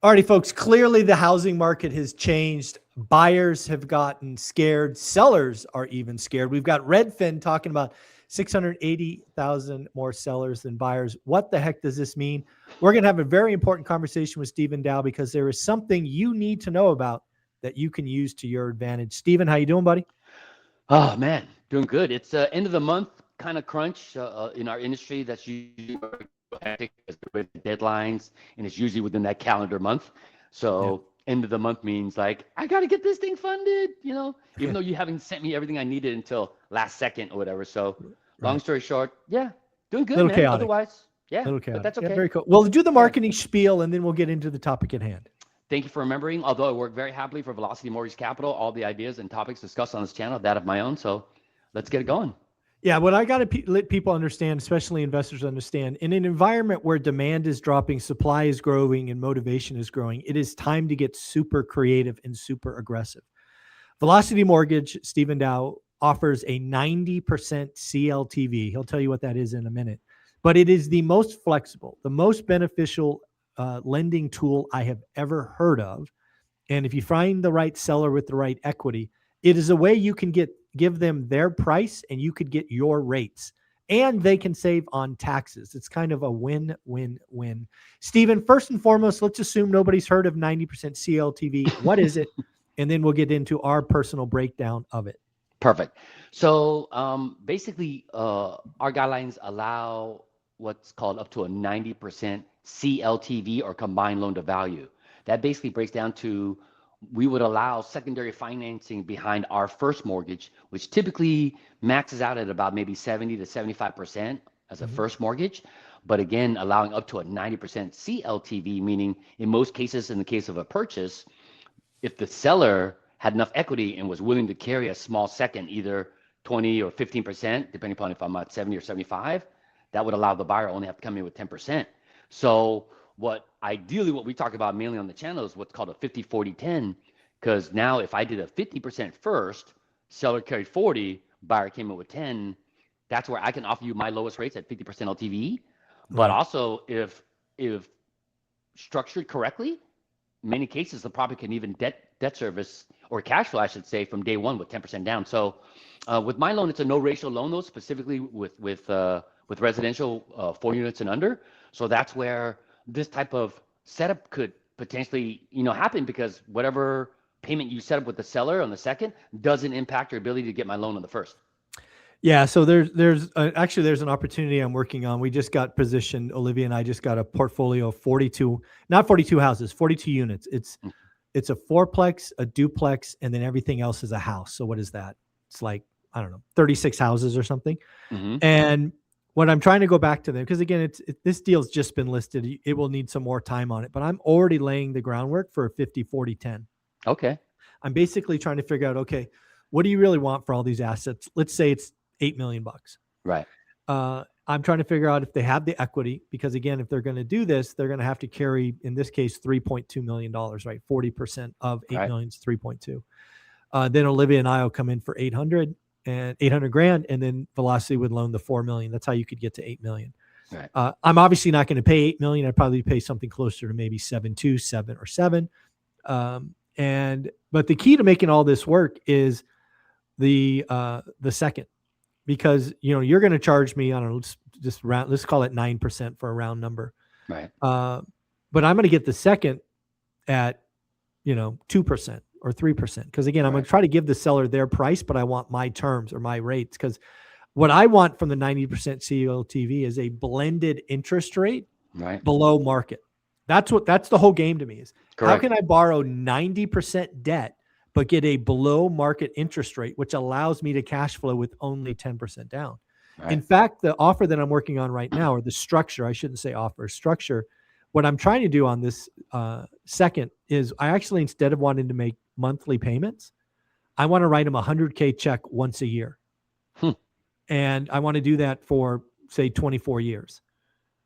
Alrighty, folks, clearly the housing market has changed. Buyers have gotten scared. Sellers are even scared. We've got Redfin talking about 680,000 more sellers than buyers. What the heck does this mean? We're going to have a very important conversation with Stephen Dow because there is something you need to know about that you can use to your advantage. Stephen, how you doing, buddy? Oh man, doing good. It's end of the month kind of crunch in our industry. That's usually very hectic because with deadlines, and it's usually within that calendar month. Yeah. So end of the month means like I got to get this thing funded, even though you haven't sent me everything I needed until last second or whatever. So long Right. story short, yeah, doing good, Little man. chaotic. Otherwise, yeah, Little but chaotic. that's Yeah, okay. very cool. Well, do the Yeah. marketing spiel and then we'll get into the topic at hand. Thank you for remembering. Although I work very happily for Velocity Mortgage Capital, all the ideas and topics discussed on this channel, that of my own. So let's get it going. Yeah, what I got to let people understand, especially investors understand, in an environment where demand is dropping, supply is growing, and motivation is growing, it is time to get super creative and super aggressive. Velocity Mortgage, Stephen Dow, offers a 90% CLTV. He'll tell you what that is in a minute. But it is the most flexible, the most beneficial lending tool I have ever heard of. And if you find the right seller with the right equity, it is a way you can give them their price and you could get your rates. And they can save on taxes. It's kind of a win-win-win. Stephen, first and foremost, let's assume nobody's heard of 90% CLTV. What is it? And then we'll get into our personal breakdown of it. Perfect. So basically, our guidelines allow what's called up to a 90% CLTV or combined loan to value. That basically breaks down to we would allow secondary financing behind our first mortgage, which typically maxes out at about maybe 70 to 75% as a first mortgage. But again, allowing up to a 90% CLTV, meaning in most cases, in the case of a purchase, if the seller had enough equity and was willing to carry a small second, either 20 or 15%, depending upon if I'm at 70 or 75, that would allow the buyer only have to come in with 10%. So what we talk about mainly on the channel is what's called a 50-40-10, because now if I did a 50% first, seller carried 40, buyer came in with 10, that's where I can offer you my lowest rates at 50% LTV. But also if structured correctly, many cases the property can even debt service or cash flow, I should say, from day one with 10% down. So with my loan, it's a no ratio loan though, specifically with residential 4 units and under. So that's where this type of setup could potentially happen, because whatever payment you set up with the seller on the second doesn't impact your ability to get my loan on the first. Yeah, so there's an opportunity I'm working on. We just got positioned. Olivia and I just got a portfolio of 42, not 42 houses, 42 units. It's a fourplex, a duplex, and then everything else is a house. So what is that? It's like, I don't know, 36 houses or something. And what I'm trying to go back to them, because again, this deal's just been listed. It will need some more time on it, but I'm already laying the groundwork for a 50-40-10. Okay. I'm basically trying to figure out, okay, what do you really want for all these assets? Let's say it's $8 million. Right. I'm trying to figure out if they have the equity, because again, if they're going to do this, they're going to have to carry, in this case, $3.2 million, right? 40% of 8 million is 3.2. Then Olivia and I will come in for 800 grand, and then Velocity would loan the 4 million. That's how you could get to 8 million. Right. I'm obviously not going to pay 8 million. I'd probably pay something closer to maybe 7.2, 7 or 7. But the key to making all this work is the second, because you're going to charge me, I don't know, let's call it 9% for a round number. Right. But I'm going to get the second at 2% or 3%, because again, I'm going to try to give the seller their price, but I want my terms or my rates, because what I want from the 90% CLTV is a blended interest rate below market. That's the whole game to me is, how can I borrow 90% debt but get a below market interest rate, which allows me to cash flow with only 10% down. Right. In fact, the offer that I'm working on right now, or the structure, I shouldn't say offer, structure, what I'm trying to do on this second is I actually, instead of wanting to make monthly payments, I want to write them a $100K check once a year. And I want to do that for, say, 24 years.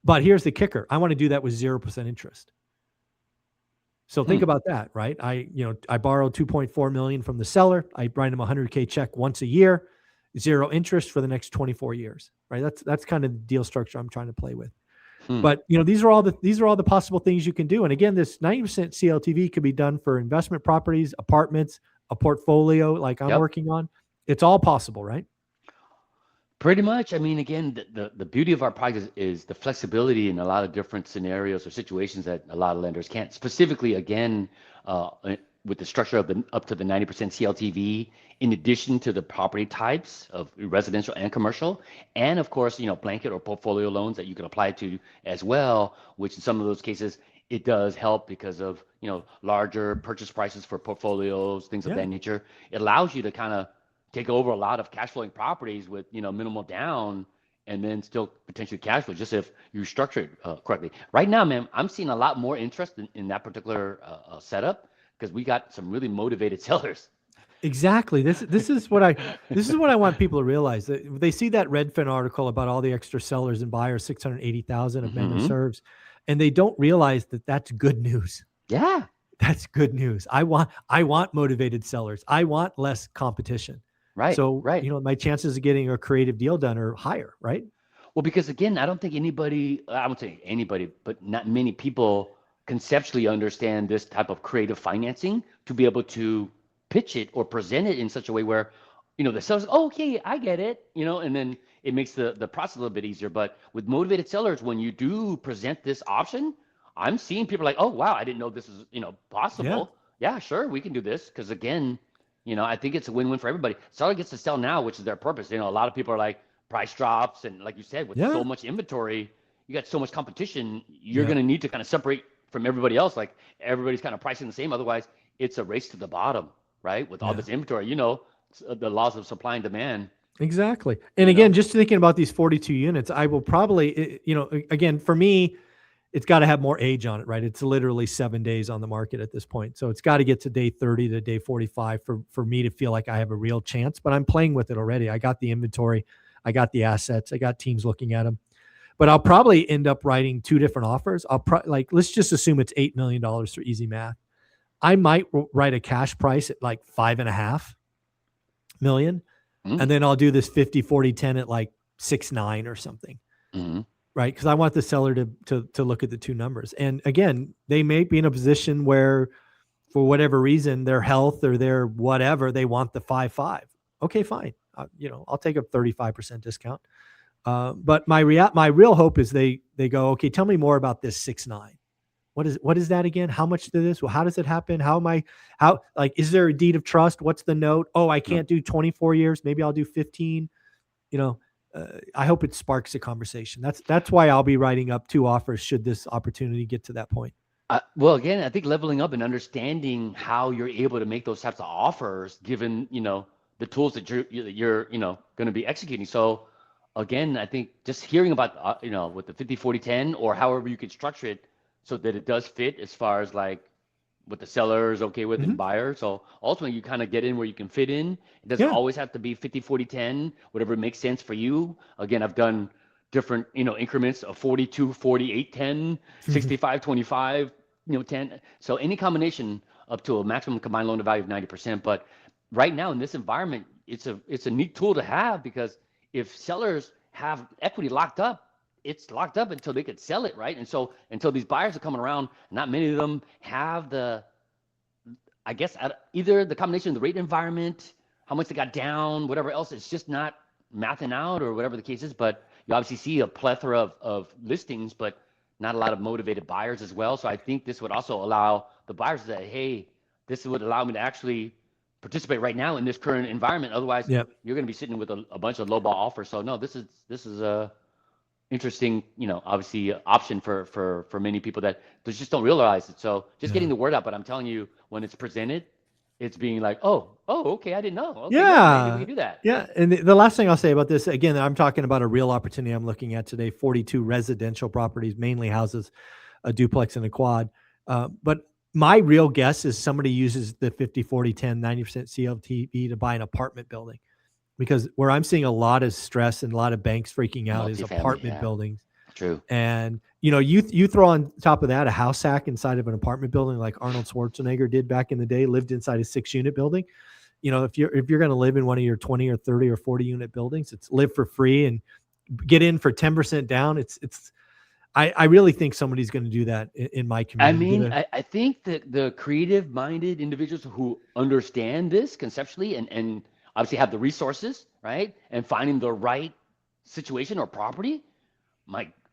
But here's the kicker. I want to do that with 0% interest. So think about that, right? I borrowed 2.4 million from the seller. I write him a $100K check once a year, 0 interest for the next 24 years, right? That's kind of the deal structure I'm trying to play with. Hmm. But these are all the possible things you can do. And again, this 90% CLTV could be done for investment properties, apartments, a portfolio like I'm Yep. working on. It's all possible, right? Pretty much. I mean, again, the beauty of our product is the flexibility in a lot of different scenarios or situations that a lot of lenders can't. Specifically, again, with the structure of the up to the 90% CLTV, in addition to the property types of residential and commercial, and of course, blanket or portfolio loans that you can apply to as well, which in some of those cases, it does help because of, larger purchase prices for portfolios, things of Yeah. that nature. It allows you to kind of take over a lot of cash flowing properties with minimal down and then still potentially cash flow just if you structure it correctly. Right now, man, I'm seeing a lot more interest in that particular setup because we got some really motivated sellers. Exactly. This is what I want people to realize. That they see that Redfin article about all the extra sellers and buyers, 680,000 of men and Hmm. serves, and they don't realize that that's good news. Yeah, That's good news. I want motivated sellers. I want less competition. right, So, right. my chances of getting a creative deal done are higher, right? Well, because again, I don't think anybody, I won't say anybody, but not many people conceptually understand this type of creative financing to be able to pitch it or present it in such a way where, the seller's, oh, okay, I get it, and then it makes the process a little bit easier. But with motivated sellers, when you do present this option, I'm seeing people like, oh, wow, I didn't know this is, Yeah. possible. Yeah, sure, we can do this. Because again, I think it's a win-win for everybody. Seller gets to sell now, which is their purpose. A lot of people are like, price drops and like you said with Yeah. so much inventory you got so much competition you're Yeah. going to need to kind of separate from everybody else like everybody's kind of pricing the same otherwise it's a race to the bottom right with all Yeah. this inventory the laws of supply and demand Exactly. And you again, know just thinking about these 42 units, I will probably, again, for me, it's got to have more age on it, right? It's literally 7 days on the market at this point. So it's got to get to day 30 to day 45 for me to feel like I have a real chance, but I'm playing with it already. I got the inventory. I got the assets. I got teams looking at them, but I'll probably end up writing two different offers. Let's just assume it's $8 million for easy math. I might write a cash price at like 5.5 million. mm-hmm. And then I'll do this 50, 40, 10 at like 6.9 or something. Mm-hmm. Right. Cause I want the seller to look at the two numbers. And again, they may be in a position where for whatever reason, their health or their whatever, they want the 5.5. Okay, fine. I'll take a 35% discount. But my real hope is they go, okay, tell me more about this 6.9. What is that again? How much to this? Well, how does it happen? Is there a deed of trust? What's the note? Oh, I can't do 24 years. Maybe I'll do 15. I hope it sparks a conversation. That's why I'll be writing up two offers should this opportunity get to that point. Well, again, I think leveling up and understanding how you're able to make those types of offers, given the tools that you're going to be executing. So, again, I think just hearing about with the 50, 40, 10, or however you could structure it, so that it does fit as far as like what the seller is okay with and buyer. So ultimately, you kind of get in where you can fit in. It doesn't always have to be 50, 40, 10, whatever makes sense for you. Again, I've done different increments of 42, 48, 10, 65, 25. 10. So any combination up to a maximum combined loan to value of 90%. But right now in this environment, it's a neat tool to have because if sellers have equity locked up, it's locked up until they could sell it, right? And so until these buyers are coming around, not many of them have I guess, either the combination of the rate environment, how much they got down, whatever else, it's just not mathing out or whatever the case is. But you obviously see a plethora of listings, but not a lot of motivated buyers as well. So I think this would also allow the buyers to say, hey, this would allow me to actually participate right now in this current environment. Otherwise, you're going to be sitting with a bunch of lowball offers. So no, this is a interesting, obviously option for many people that they just don't realize it. So just getting the word out. But I'm telling you, when it's presented, it's being like, oh, okay, I didn't know. Okay, yeah, maybe we can do that. Yeah. And the last thing I'll say about this, again, I'm talking about a real opportunity I'm looking at today, 42 residential properties, mainly houses, a duplex and a quad. But my real guess is somebody uses the 50, 40, 10, 90% CLTV to buy an apartment building. Because where I'm seeing a lot of stress and a lot of banks freaking out is apartment buildings. True. And you throw on top of that a house hack inside of an apartment building like Arnold Schwarzenegger did back in the day, lived inside a 6-unit building. If you're going to live in one of your 20 or 30 or 40 unit buildings, it's live for free and get in for 10% down. I really think somebody's going to do that in my I community. mean, I think that the creative-minded individuals who understand this conceptually and obviously have the resources, right, and finding the right situation or property,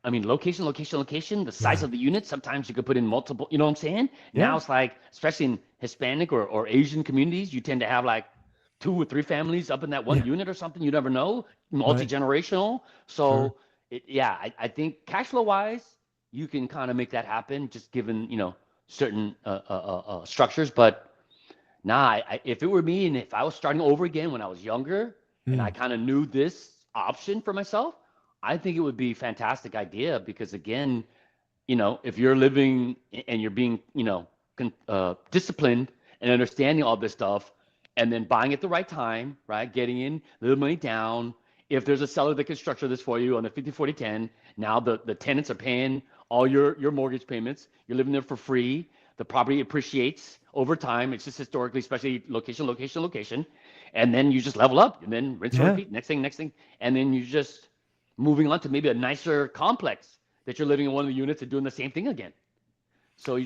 I mean, location, the size Yeah. of the unit. Sometimes you could put in multiple, you know what I'm saying? Now Yeah. it's like, especially in Hispanic or Asian communities, you tend to have like 2 or 3 families up in that one Yeah. unit or something. You never know, Right. multi-generational. Sure. So yeah, I think cash flow wise, you can kind of make that happen just given, certain structures. But nah, if it were me and if I was starting over again when I was younger and I Mm. kind of knew this option for myself, I think it would be a fantastic idea because again, if you're living and you're being, disciplined and understanding all this stuff, and then buying at the right time, right? Getting in a little money down. If there's a seller that can structure this for you on the 50-40-10, now the tenants are paying all your mortgage payments. You're living there for free. The property appreciates over time. It's just historically, especially location. And then you just level up and then rinse and Yeah. repeat. Next thing. And then you just moving on to maybe a nicer complex that you're living in one of the units and doing the same thing again. So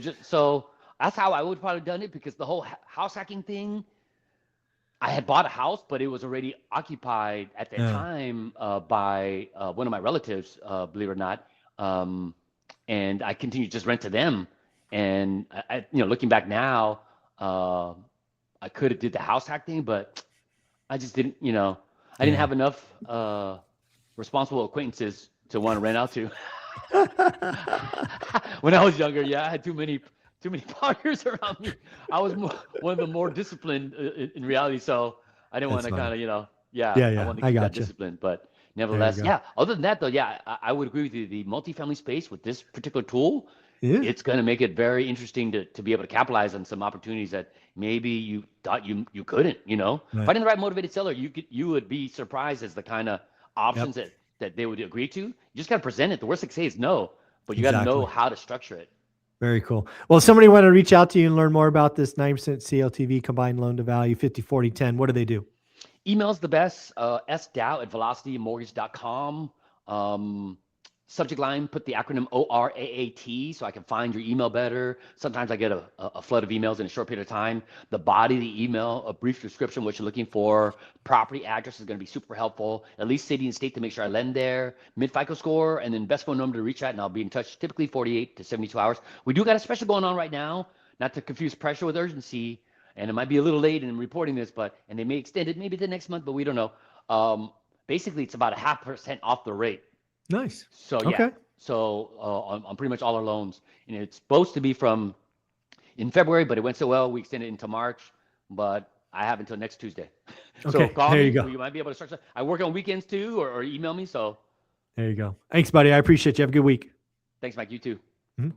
that's how I would probably done it because the whole house hacking thing, I had bought a house, but it was already occupied at that Yeah. time by one of my relatives, believe it or not. Um, and I continued to just rent to them. And looking back now, uh, I could have did the house hack thing, but I just didn't. I didn't Yeah. have enough responsible acquaintances to want to rent out to. When I was younger, yeah, I had too many partners around me. I was one of the more disciplined in reality, so I didn't want That's to funny. kind of, yeah, Yeah. I Yeah. wanted to I keep that gotcha. discipline. But There you nevertheless, go. yeah. Other than that, though, yeah, I would agree with you. The multifamily space with this particular tool, Yeah. it's going to make it very interesting to be able to capitalize on some opportunities that maybe you thought you couldn't. Right. Finding the right motivated seller, you would be surprised as the kind of Yep. options that they would agree to. You just got to present it. The worst they can say is no, but you got to know Exactly. how to structure it. Very cool. Well, if somebody want to reach out to you and learn more about this 9% CLTV combined loan to value 50-40-10, what do they do? Email's the best, sdow@velocitymortgage.com. Subject line, put the acronym ORAAT so I can find your email better. Sometimes I get a flood of emails in a short period of time. The body of the email, a brief description, what you're looking for. Property address is going to be super helpful. At least city and state to make sure I lend there. Mid FICO score, and then best phone number to reach out, and I'll be in touch typically 48 to 72 hours. We do got a special going on right now, not to confuse pressure with urgency. And it might be a little late in reporting this, and they may extend it maybe the next month, but we don't know. Basically, it's about a 0.5% off the rate. Nice. So yeah, Okay. so on pretty much all our loans, and it's supposed to be from in February, but it went so well we extended it into March. But I have until next Tuesday. So Okay. call There you me. go. You might be able to start. I work on weekends too, or email me. So There you go. Thanks, buddy. I appreciate you. Have a good week. thanks, Mike. You too. Mhm.